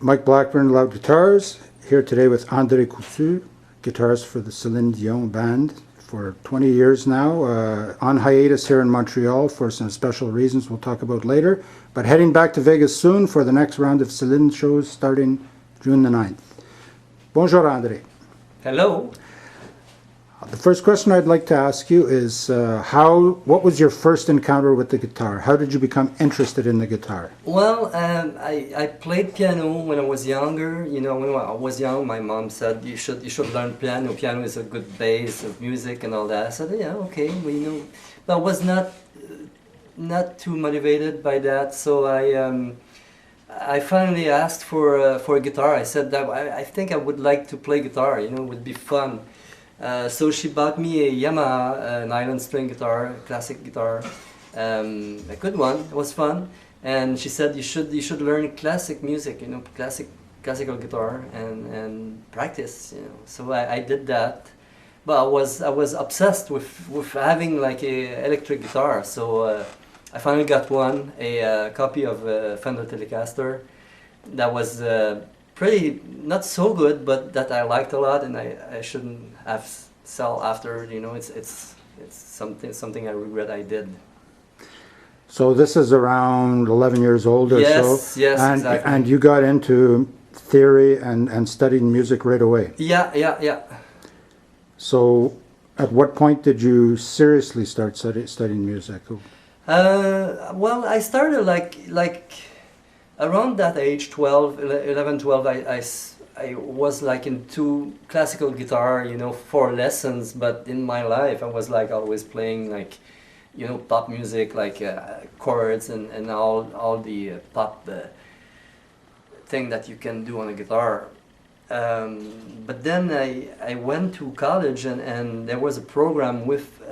Mike Blackburn, loud guitars, here today with Andre Coutu, guitarist for the Celine Dion band for 20 years now, on hiatus here in Montreal for some special reasons we'll talk about later, but heading back to Vegas soon for the next round of Celine shows starting June the 9th. Bonjour, Andre. Hello. The first question I'd like to ask you is what was your first encounter with the guitar? How did you become interested in the guitar? Well, I played piano when I was younger. You know, when I was young, my mom said you should learn piano. Piano is a good base of music and all that. I said, yeah, okay. Well, you know, but I was not too motivated by that. So I finally asked for a guitar. I said that I think I would like to play guitar. You know, it would be fun. So she bought me a Yamaha, an island string guitar, classic guitar, a good one. It was fun, and she said you should learn classic music, you know, classical guitar, and practice, you know. So I did that, but I was obsessed with having like a electric guitar. So I finally got one, a copy of Fender Telecaster, that was pretty not so good, but that I liked a lot, and I shouldn't have sell after. You know, it's something I regret I did. So this is around 11 years old or so. Yes, and, exactly. And you got into theory and studied music right away. Yeah. So at what point did you seriously start studying music? Well, I started like around that age, 11, 12, I was like into classical guitar, you know, for lessons, but in my life I was like always playing like, you know, pop music, like chords and all the pop thing that you can do on a guitar. But then I went to college and there was a program with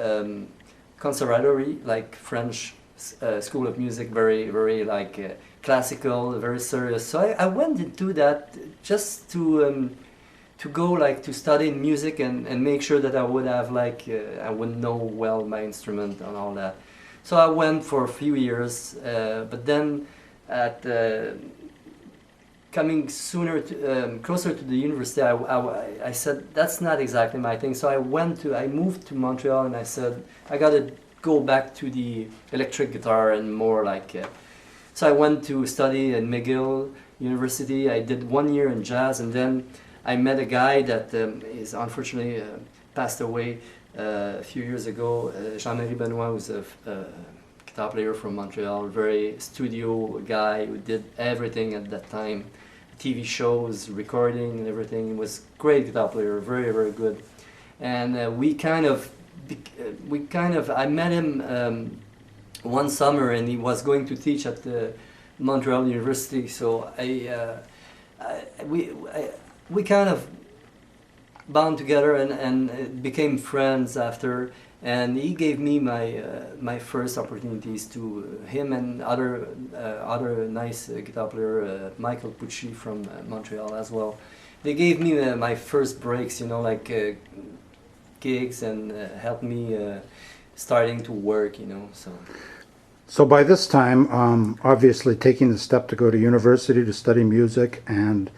conservatory, like French school of music, very like classical, very serious. So I went into that just to go like to study music and make sure that I would have like I would know well my instrument and all that. So I went for a few years, but then at coming sooner to, closer to the university, I said that's not exactly my thing. So I moved to Montreal and I said I gotta go back to the electric guitar and more like. So I went to study at McGill University. I did 1 year in jazz, and then I met a guy that is unfortunately passed away a few years ago. Jean-Marie Benoit, who's a guitar player from Montreal, very studio guy who did everything at that time, TV shows, recording, and everything. He was a great guitar player, very very good. And I met him. One summer, and he was going to teach at the Montreal University. So we kind of bound together and became friends after. And he gave me my first opportunities to him and other nice guitar player, Michael Pucci from Montreal as well. They gave me my first breaks, you know, like gigs, and helped me starting to work, you know. So by this time, obviously taking the step to go to university to study music and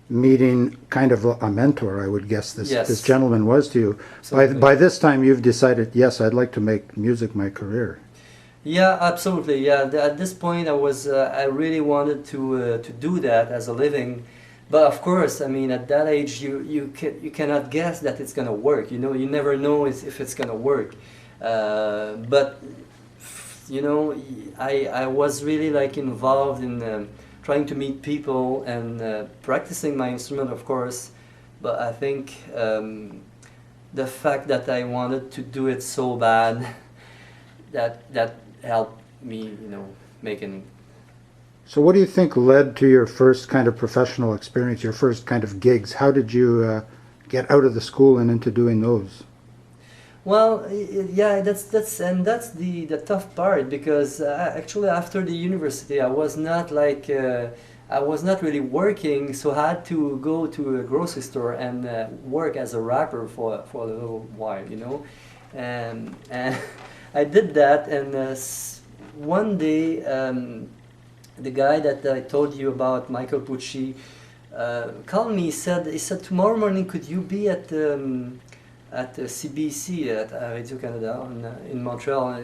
meeting kind of a mentor, I would guess this gentleman was to you. By this time, you've decided, yes, I'd like to make music my career. Yeah, absolutely. Yeah, at this point, I really wanted to do that as a living. But of course, I mean, at that age, you cannot guess that it's gonna work. You know, you never know if it's gonna work. But you know, I was really like involved in trying to meet people and practicing my instrument, of course. But I think the fact that I wanted to do it so bad, that helped me, you know, making. So what do you think led to your first kind of professional experience, your first kind of gigs? How did you get out of the school and into doing those? Well, yeah, that's the tough part, because actually after the university I was not like I was not really working, so I had to go to a grocery store and work as a rapper for a little while, you know, and I did that, and one day the guy that I told you about, Michael Pucci, called me. He said tomorrow morning could you be at CBC at Radio Canada in Montreal?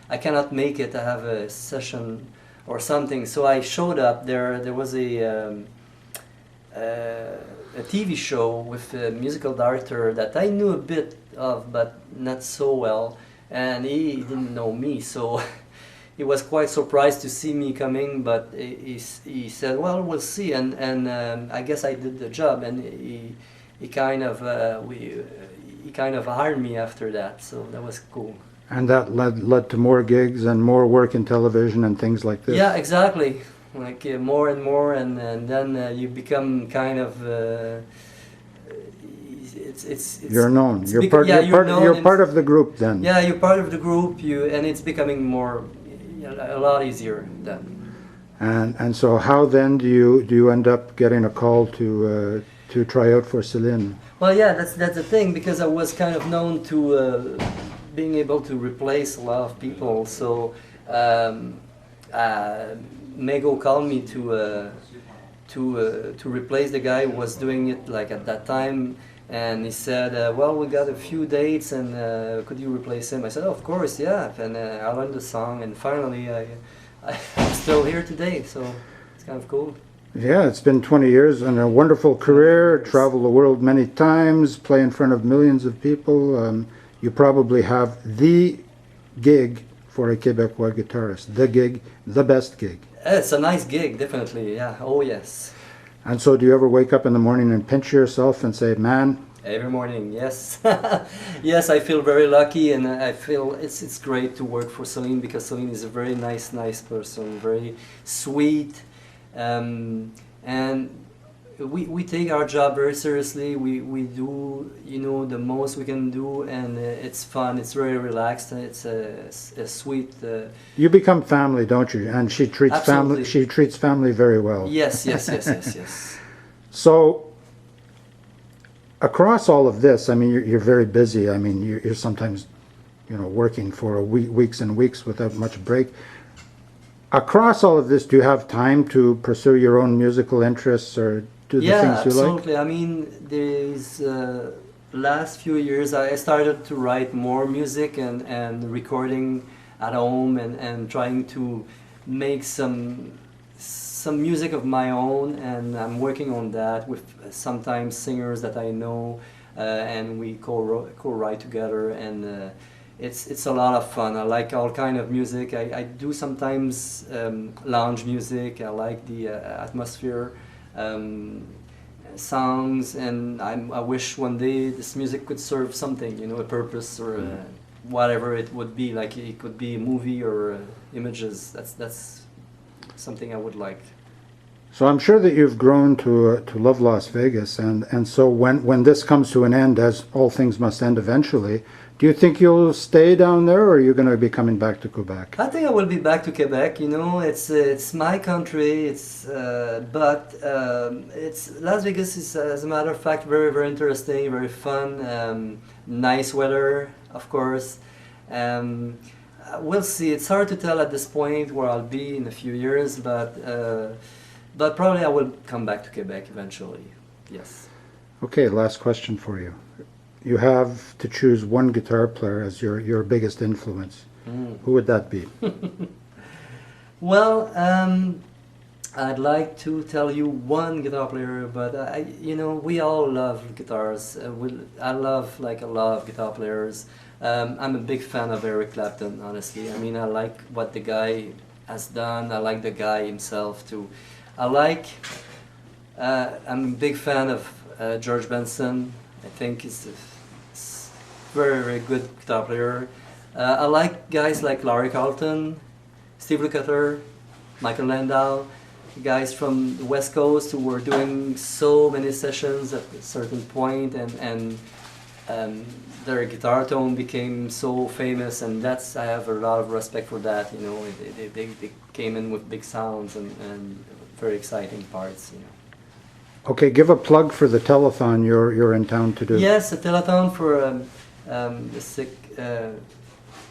I cannot make it. I have a session or something. So I showed up there. There was a TV show with a musical director that I knew a bit of, but not so well, and he didn't know me, so he was quite surprised to see me coming. But he said, "Well, we'll see," and I guess I did the job, and he kind of hired me after that, so that was cool. And that led to more gigs and more work in television and things like this. Yeah, exactly. Like more and more, and then you become kind of. It's you're known. You're known, you're part of the group then. Yeah, you're part of the group. And it's becoming more, a lot easier then. And so how then do you end up getting a call to try out for Celine? Well, yeah, that's the thing, because I was kind of known to being able to replace a lot of people. So Mego called me to replace the guy who was doing it like at that time, and he said, "Well, we got a few dates, and could you replace him?" I said, "Oh, of course, yeah." And I learned the song, and finally I'm still here today. So it's kind of cool. Yeah, it's been 20 years and a wonderful career. Travel the world many times, play in front of millions of people. You probably have the gig for a Quebecois guitarist. The gig, the best gig. It's a nice gig, definitely. Yeah. Oh yes. And so, do you ever wake up in the morning and pinch yourself and say, "Man"? Every morning, yes. Yes, I feel very lucky, and I feel it's great to work for Celine, because Celine is a very nice person, very sweet. And we take our job very seriously. We do, the most we can do, and it's fun. It's very relaxed. And it's a sweet. You become family, don't you? And she treats Absolutely. family. She treats family very well. Yes. So, across all of this, I mean, you're very busy. I mean, you're sometimes, working for weeks and weeks without much break. Across all of this, do you have time to pursue your own musical interests or do the things you like? Yeah, absolutely. I mean, these last few years, I started to write more music and recording at home, and trying to make some music of my own, and I'm working on that with sometimes singers that I know, and we co-write together, and it's a lot of fun. I like all kind of music. I do sometimes lounge music. I like the atmosphere songs, and I wish one day this music could serve something, a purpose, or whatever it would be. Like it could be a movie or images. That's something I would like. So I'm sure that you've grown to love Las Vegas, and so when this comes to an end, as all things must end eventually, do you think you'll stay down there, or are you going to be coming back to Quebec? I think I will be back to Quebec. It's my country. But Las Vegas is, as a matter of fact, very, very interesting, very fun, nice weather, of course. We'll see. It's hard to tell at this point where I'll be in a few years, but probably I will come back to Quebec eventually. Yes. Okay, last question for you. You have to choose one guitar player as your biggest influence. Who would that be? Well, I'd like to tell you one guitar player, but we all love guitars. I love a lot of guitar players. I'm a big fan of Eric Clapton, honestly. I mean, I like what the guy has done. I like the guy himself too. I'm a big fan of George Benson. I think he's a very, very good guitar player. I like guys like Larry Carlton, Steve Lukather, Michael Landau, guys from the West Coast who were doing so many sessions at a certain point, and their guitar tone became so famous, and I have a lot of respect for that. They came in with big sounds and very exciting parts. Okay, give a plug for the telethon you're in town to do. Yes, a telethon for the sick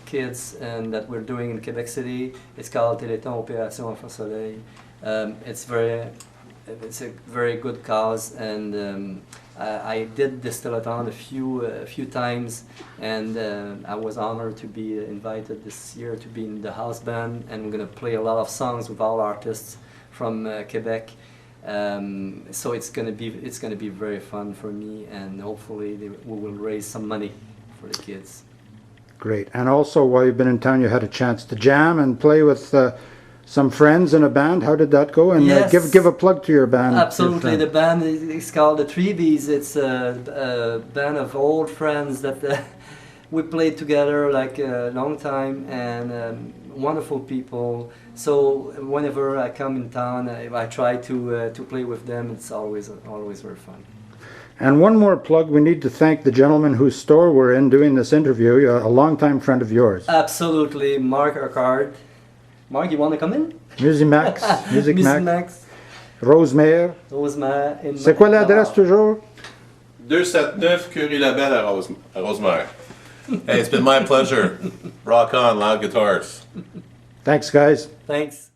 kids and that we're doing in Quebec City. It's called Téléthon Opération Enfant Soleil. It's a very good cause, and I did this telethon a few times, and I was honored to be invited this year to be in the house band, and we're gonna play a lot of songs with all artists from Quebec. So it's gonna be very fun for me, and hopefully we will raise some money for the kids. Great. And also, while you've been in town, you had a chance to jam and play with some friends in a band. How did that go? And Yes. Give a plug to your band. Absolutely. Your The band is called the Treebies. It's a band of old friends that we played together like a long time, and wonderful people. So whenever I come in town, I try to play with them. It's always very fun. And one more plug, we need to thank the gentleman whose store we're in doing this interview, a longtime friend of yours. Absolutely. Mark Arcard. Mark, you want to come in? Music Max. Music Max. Rosemère. Rosemère. C'est quoi l'adresse toujours? 279 Curie-Labelle à Rosemère. Hey, it's been my pleasure. Rock on, loud guitars. Thanks, guys. Thanks.